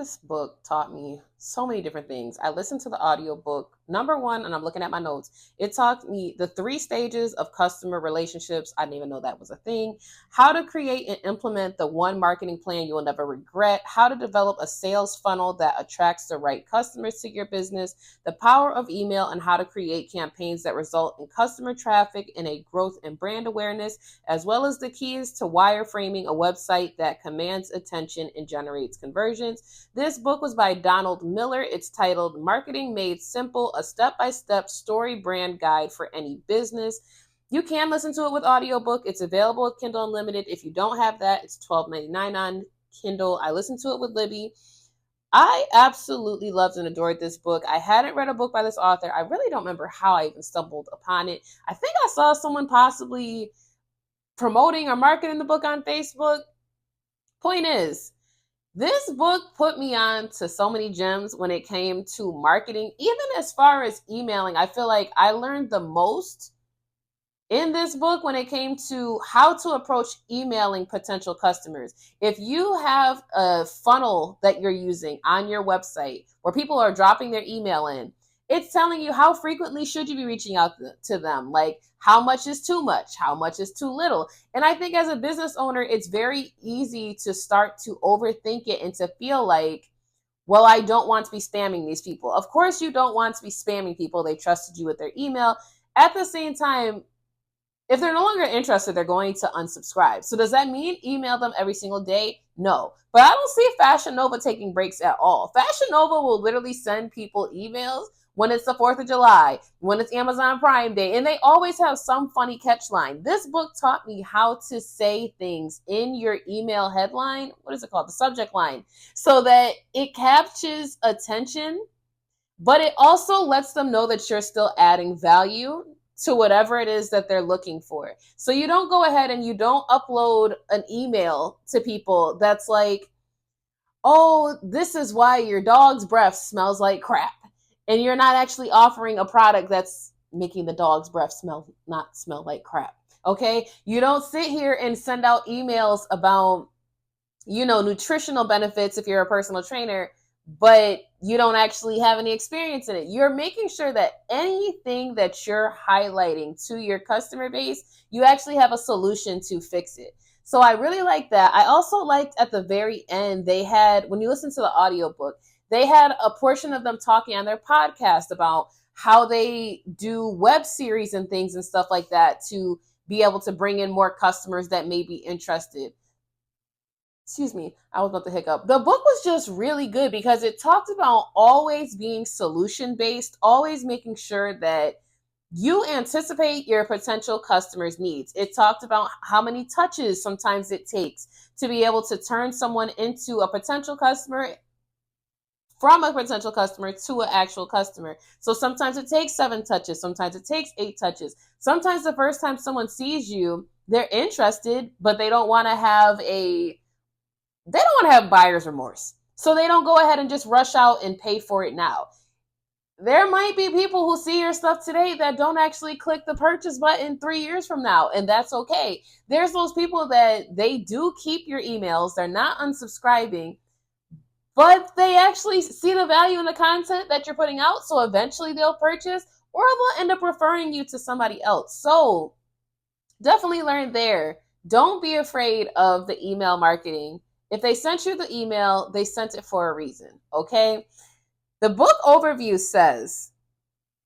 This book taught me so many different things. I listened to the audiobook. Number one, and I'm looking at my notes, it taught me the three stages of customer relationships. I didn't even know that was a thing. How to create and implement the one marketing plan you will never regret. How to develop a sales funnel that attracts the right customers to your business. The power of email and how to create campaigns that result in customer traffic and a growth in brand awareness, as well as the keys to wireframing a website that commands attention and generates conversions. This book was by Donald Miller. It's titled Marketing Made Simple, a step-by-step story brand guide for any business. You can listen to it with audiobook. It's available with Kindle Unlimited. If you don't have that, it's $12.99 on Kindle. I listened to it with Libby. I absolutely loved and adored this book. I hadn't read a book by this author. I really don't remember how I even stumbled upon it. I think I saw someone possibly promoting or marketing the book on Facebook. Point is, this book put me on to so many gems when it came to marketing, even as far as emailing. I feel like I learned the most in this book when it came to how to approach emailing potential customers. If you have a funnel that you're using on your website where people are dropping their email in, it's telling you how frequently should you be reaching out to them, like how much is too much, how much is too little. And I think as a business owner, it's very easy to start to overthink it and to feel like, well, I don't want to be spamming these people. Of course you don't want to be spamming people. They trusted you with their email. At the same time, if they're no longer interested, they're going to unsubscribe. So does that mean email them every single day? No. But I don't see Fashion Nova taking breaks at all. Fashion Nova will literally send people emails when it's the 4th of July, when it's Amazon Prime Day, and they always have some funny catch line. This book taught me how to say things in your email headline. What is it called? The subject line. So that it captures attention, but it also lets them know that you're still adding value to whatever it is that they're looking for. So you don't go ahead and you don't upload an email to people that's like, oh, this is why your dog's breath smells like crap. And you're not actually offering a product that's making the dog's breath not smell like crap. Okay? You don't sit here and send out emails about, nutritional benefits if you're a personal trainer, but you don't actually have any experience in it. You're making sure that anything that you're highlighting to your customer base, you actually have a solution to fix it. So I really like that. I also liked at the very end, they had, when you listen to the audiobook, they had a portion of them talking on their podcast about how they do web series and things and stuff like that to be able to bring in more customers that may be interested. Excuse me, I was about to hiccup. The book was just really good because it talked about always being solution based, always making sure that you anticipate your potential customers' needs. It talked about how many touches sometimes it takes to be able to turn someone into a potential customer, from a potential customer to an actual customer. So sometimes it takes 7 touches, sometimes it takes 8 touches. Sometimes the first time someone sees you, they're interested, but they don't want to have buyer's remorse. So they don't go ahead and just rush out and pay for it now. There might be people who see your stuff today that don't actually click the purchase button 3 years from now, and that's okay. There's those people that they do keep your emails, they're not unsubscribing, but they actually see the value in the content that you're putting out, so eventually they'll purchase, or they'll end up referring you to somebody else. So definitely learn there. Don't be afraid of the email marketing. If they sent you the email, they sent it for a reason, okay? The book overview says,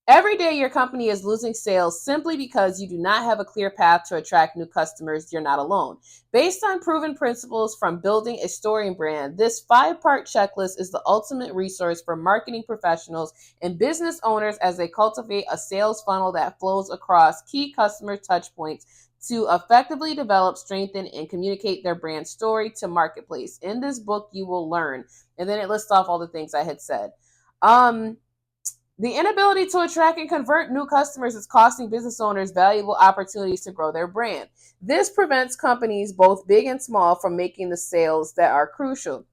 every day your company is losing sales simply because you do not have a clear path to attract new customers. You're not alone. Based on proven principles from building a story and brand, this 5-part checklist is the ultimate resource for marketing professionals and business owners as they cultivate a sales funnel that flows across key customer touchpoints to effectively develop, strengthen, and communicate their brand story to marketplace. In this book, you will learn. And then it lists off all the things I had said. The inability to attract and convert new customers is costing business owners valuable opportunities to grow their brand. This prevents companies, both big and small, from making the sales that are crucial.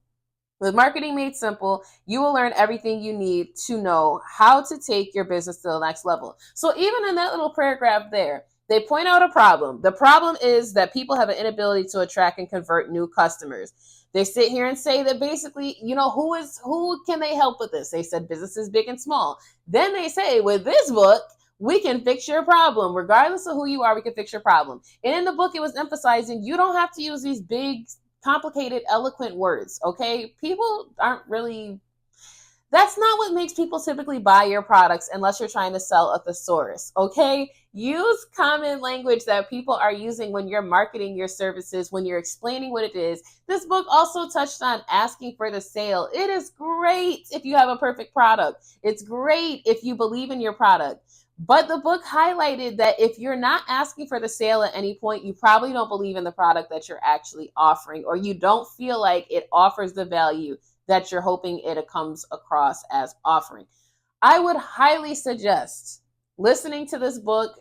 With Marketing Made Simple, you will learn everything you need to know how to take your business to the next level. So even in that little paragraph there, they point out a problem. The problem is that people have an inability to attract and convert new customers. They sit here and say that basically, who can they help with this? They said businesses big and small. Then they say, with this book, we can fix your problem. Regardless of who you are, we can fix your problem. And in the book, it was emphasizing you don't have to use these big, complicated, eloquent words, okay? People aren't really, that's not what makes people typically buy your products unless you're trying to sell a thesaurus, okay? Use common language that people are using when you're marketing your services, when you're explaining what it is. This book also touched on asking for the sale. It is great if you have a perfect product. It's great if you believe in your product. But the book highlighted that if you're not asking for the sale at any point, you probably don't believe in the product that you're actually offering, or you don't feel like it offers the value that you're hoping it comes across as offering. I would highly suggest listening to this book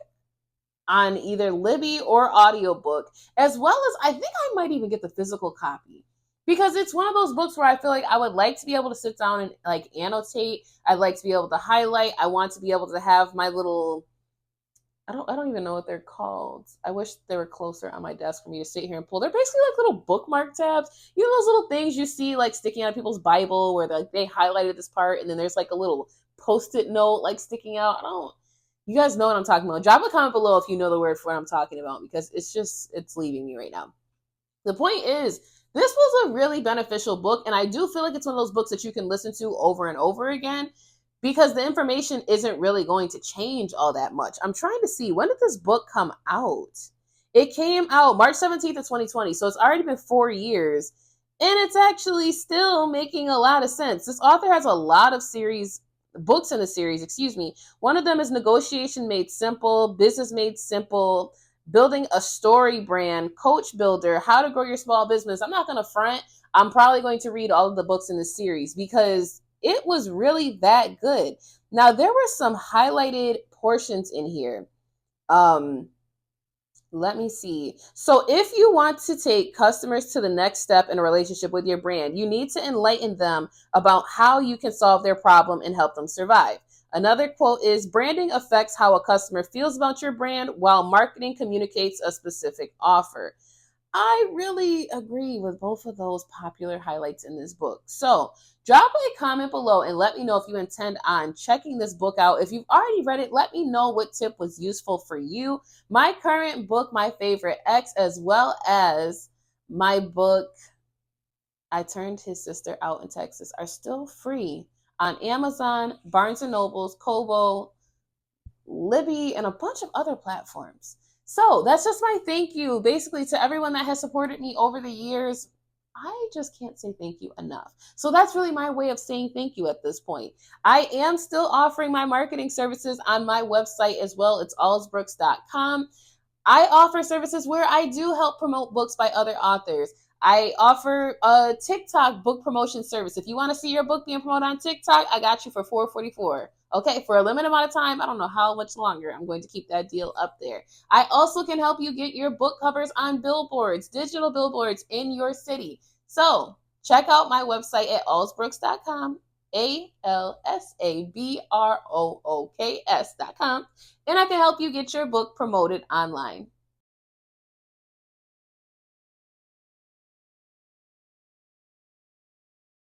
on either Libby or audiobook, as well as I think I might even get the physical copy, because it's one of those books where I feel like I would like to be able to sit down and like annotate. I'd like to be able to highlight. I want to be able to have my little, I don't even know what they're called. I wish they were closer on my desk for me to sit here and pull. They're basically like little bookmark tabs. You know those little things you see like sticking out of people's Bible where they highlighted this part and then there's like a little post-it note like sticking out. You guys know what I'm talking about. Drop a comment below if you know the word for what I'm talking about, because it's leaving me right now. The point is, this was a really beneficial book, and I do feel like it's one of those books that you can listen to over and over again, because the information isn't really going to change all that much. I'm trying to see, when did this book come out? It came out March 17th of 2020, so it's already been 4 years, and it's actually still making a lot of sense. This author has a lot of books in the series, excuse me. One of them is Negotiation Made Simple, Business Made Simple, Building a Story Brand, Coach Builder, How to Grow Your Small Business. I'm not going to front. I'm probably going to read all of the books in the series because it was really that good. Now, there were some highlighted portions in here. Let me see. So if you want to take customers to the next step in a relationship with your brand, you need to enlighten them about how you can solve their problem and help them survive. Another quote is, branding affects how a customer feels about your brand, while marketing communicates a specific offer. I really agree with both of those popular highlights in this book. So drop a comment below and let me know if you intend on checking this book out. If you've already read it, let me know what tip was useful for you. My current book, My Favorite Ex, as well as my book, I Turned His Sister Out in Texas, are still free on Amazon, Barnes & Nobles, Kobo, Libby, and a bunch of other platforms. So that's just my thank you, basically, to everyone that has supported me over the years. I just can't say thank you enough. So that's really my way of saying thank you at this point. I am still offering my marketing services on my website as well. It's allsbrooks.com. I offer services where I do help promote books by other authors. I offer a TikTok book promotion service. If you want to see your book being promoted on TikTok, I got you for $4.44. Okay, for a limited amount of time. I don't know how much longer. I'm going to keep that deal up there. I also can help you get your book covers on billboards, digital billboards in your city. So check out my website at allsbrooks.com, ALSABROOKS.com, and I can help you get your book promoted online.